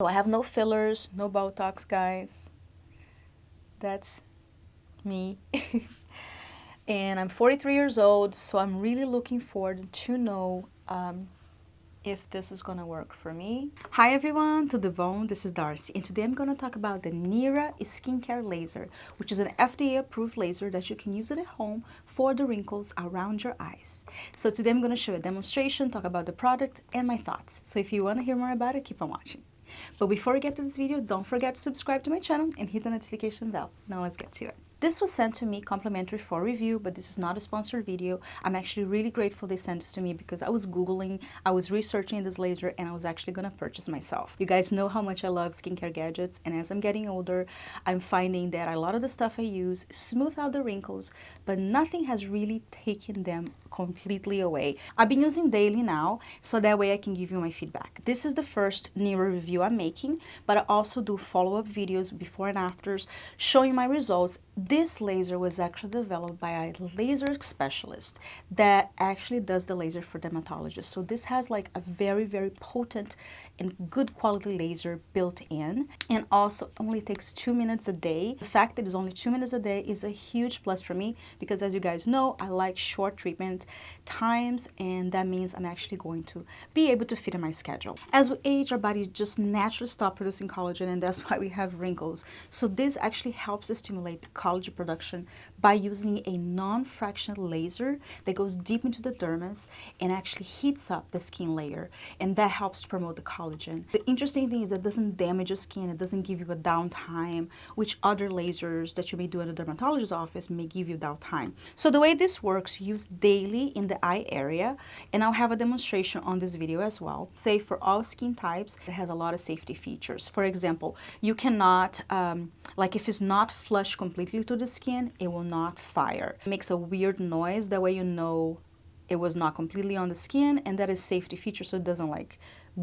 So I have no fillers, no Botox, guys. That's me. And I'm 43 years old, so I'm really looking forward to know if this is gonna work for me. Hi everyone, to the bone, this is Darcy, and today I'm gonna talk about the Nira skincare laser, which is an FDA approved laser that you can use it at home for the wrinkles around your eyes. So today I'm gonna show a demonstration, talk about the product and my thoughts. So if you wanna hear more about it, keep on watching. But before we get to this video, don't forget to subscribe to my channel and hit the notification bell. Now let's get to it. This was sent to me complimentary for review, but this is not a sponsored video. I'm actually really grateful they sent this to me because I was Googling, I was researching this laser, and I was actually gonna purchase myself. You guys know how much I love skincare gadgets, and as I'm getting older, I'm finding that a lot of the stuff I use smooth out the wrinkles, but nothing has really taken them completely away. I've been using daily now, so that way I can give you my feedback. This is the first Nira review I'm making, but I also do follow-up videos before and afters showing my results. This laser was actually developed by a laser specialist that actually does the laser for dermatologists. So this has like a very, very potent and good quality laser built in, and also only takes 2 minutes a day. The fact that it's only 2 minutes a day is a huge plus for me because, as you guys know, I like short treatment times, and that means I'm actually going to be able to fit in my schedule. As we age, our body just naturally stops producing collagen, and that's why we have wrinkles. So this actually helps to stimulate the collagen production by using a non-fractional laser that goes deep into the dermis and actually heats up the skin layer, and that helps to promote the collagen. The interesting thing is it doesn't damage your skin, it doesn't give you a downtime, which other lasers that you may do in a dermatologist's office may give you downtime. So the way this works, you use daily in the eye area, and I'll have a demonstration on this video as well. Safe for all skin types. It has a lot of safety features. For example, you cannot, like if it's not flush completely to the skin, it will not fire. It makes a weird noise, that way you know it was not completely on the skin, and that is safety feature, so it doesn't like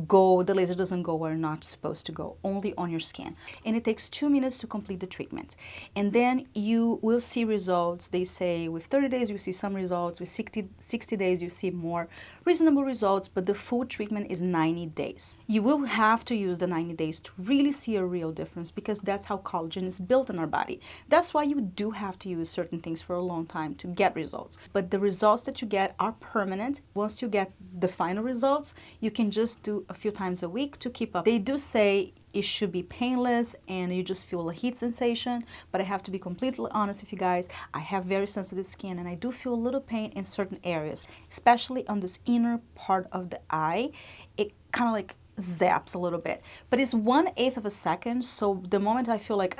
go, the laser doesn't go where it's not supposed to go, only on your skin. And it takes 2 minutes to complete the treatment. And then you will see results. They say with 30 days you see some results, with 60 days you see more reasonable results, but the full treatment is 90 days. You will have to use the 90 days to really see a real difference because that's how collagen is built in our body. That's why you do have to use certain things for a long time to get results. But the results that you get are permanent. Once you get the final results, you can just do a few times a week to keep up. They do say it should be painless and you just feel a heat sensation, but I have to be completely honest with you guys, I have very sensitive skin and I do feel a little pain in certain areas, especially on this inner part of the eye. It kind of like zaps a little bit, but it's 1/8 of a second, so the moment I feel like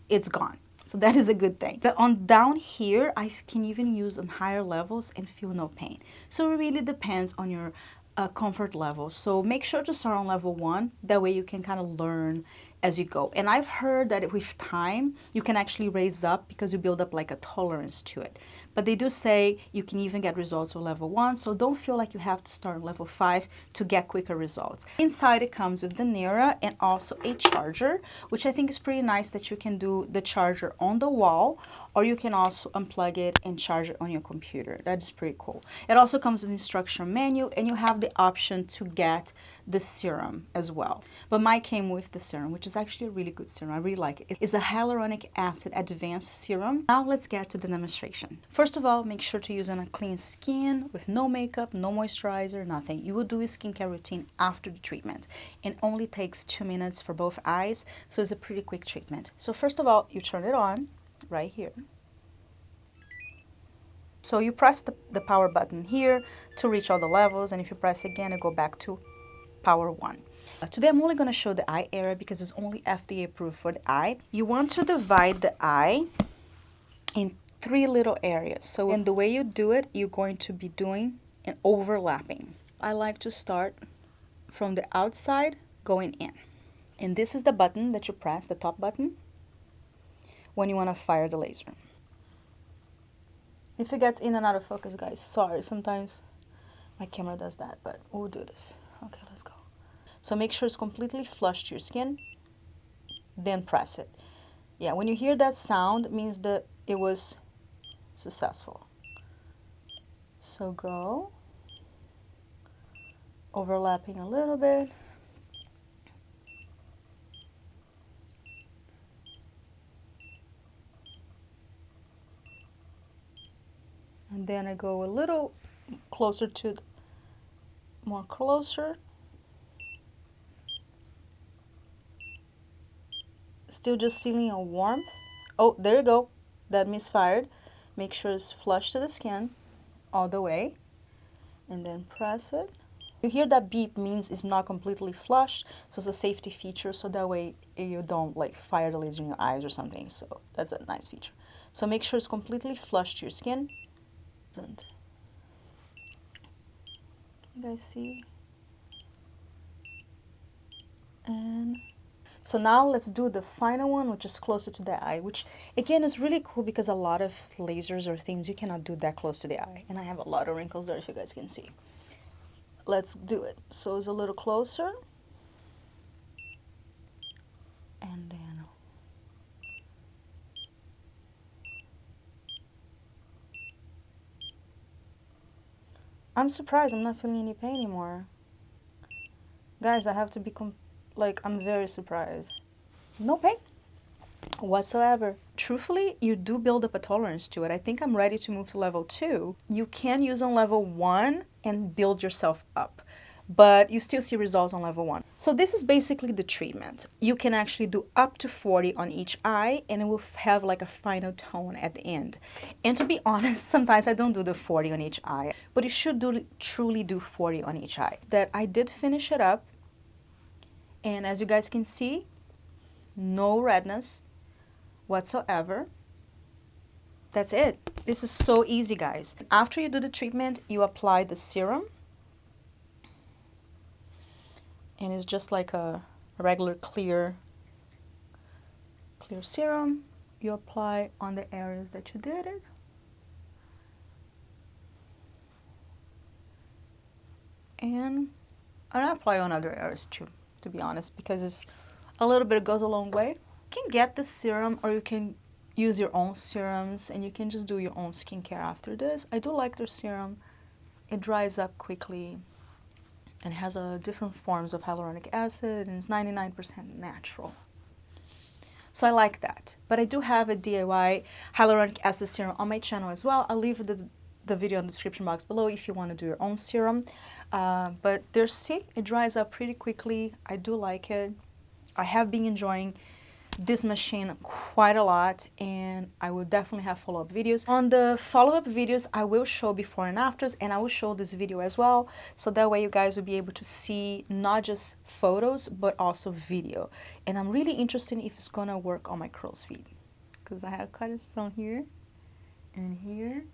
it's gone. So that is a good thing. But on down here, I can even use on higher levels and feel no pain. So it really depends on your comfort level. So make sure to start on level 1. That way you can kind of learn as you go. And I've heard that with time, you can actually raise up because you build up like a tolerance to it. But they do say you can even get results with level 1, so don't feel like you have to start on level 5 to get quicker results. Inside it comes with the Nira and also a charger, which I think is pretty nice that you can do the charger on the wall, or you can also unplug it and charge it on your computer. That is pretty cool. It also comes with an instruction manual, and you have the option to get the serum as well. But mine came with the serum, which is actually a really good serum. I really like it. It's a hyaluronic acid advanced serum. Now let's get to the demonstration. First of all, make sure to use on a clean skin with no makeup, no moisturizer, nothing. You will do a skincare routine after the treatment. It only takes 2 minutes for both eyes, so it's a pretty quick treatment. So first of all, you turn it on right here. So you press the power button here to reach all the levels, and if you press again, it go back to power 1. Today I'm only going to show the eye area because it's only FDA approved for the eye. You want to divide the eye in 3 little areas. So in the way you do it, you're going to be doing an overlapping. I like to start from the outside going in. And this is the button that you press, the top button, when you want to fire the laser. If it gets in and out of focus, guys, sorry, sometimes my camera does that, but we'll do this. Okay, let's go. So make sure it's completely flush to your skin, then press it. Yeah, when you hear that sound, it means that it was successful. So go, overlapping a little bit, And then I go a little closer to, more closer. Still just feeling a warmth. Oh, there you go. That misfired. Make sure it's flush to the skin all the way. And then press it. You hear that beep means it's not completely flush, so it's a safety feature, so that way you don't like fire the laser in your eyes or something. So that's a nice feature. So make sure it's completely flush to your skin. Can you guys see? And so now let's do the final one, which is closer to the eye, which again is really cool because a lot of lasers or things you cannot do that close to the eye. And I have a lot of wrinkles there, if you guys can see. Let's do it. So it's a little closer. And then I'm surprised I'm not feeling any pain anymore. Guys, I have to be I'm very surprised. No pain whatsoever. Truthfully, you do build up a tolerance to it. I think I'm ready to move to level 2. You can use on level 1 and build yourself up, but you still see results on level 1. So this is basically the treatment. You can actually do up to 40 on each eye, and it will have like a final tone at the end. And to be honest, sometimes I don't do the 40 on each eye, but you should truly do 40 on each eye. That I did finish it up, and as you guys can see, no redness whatsoever. That's it. This is so easy, guys. After you do the treatment, you apply the serum, and it's just like a regular clear serum. You apply on the areas that you did it. And I apply on other areas too, to be honest, because it's a little bit goes a long way. You can get the serum, or you can use your own serums, and you can just do your own skincare after this. I do like their serum. It dries up quickly and has different forms of hyaluronic acid, and it's 99% natural. So I like that. But I do have a DIY hyaluronic acid serum on my channel as well. I'll leave the video in the description box below if you want to do your own serum. But see, it dries up pretty quickly. I do like it. I have been enjoying this machine quite a lot, and I will definitely have follow-up videos. On the follow-up videos, I will show before and afters, and I will show this video as well, so that way you guys will be able to see not just photos, but also video. And I'm really interested if it's gonna work on my crow's feet, because I have quite a stone here, and here,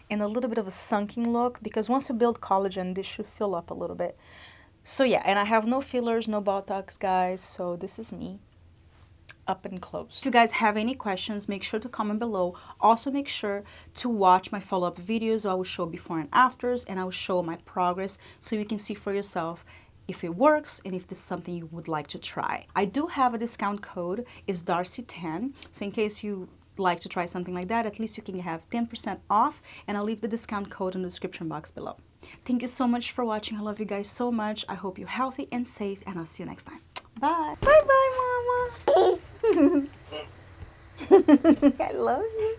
and a little bit of a sunken look, because once you build collagen, this should fill up a little bit. So yeah, and I have no fillers, no Botox, guys, so this is me up and close. If you guys have any questions, make sure to comment below. Also make sure to watch my follow-up videos. I will show before and afters, and I will show my progress so you can see for yourself if it works and if this is something you would like to try. I do have a discount code, it's Darcy10, so in case you like to try something like that, at least you can have 10% off, and I'll leave the discount code in the description box below. Thank you so much for watching. I love you guys so much. I hope you're healthy and safe, and I'll see you next time. Bye. Bye-bye, Mama. I love you.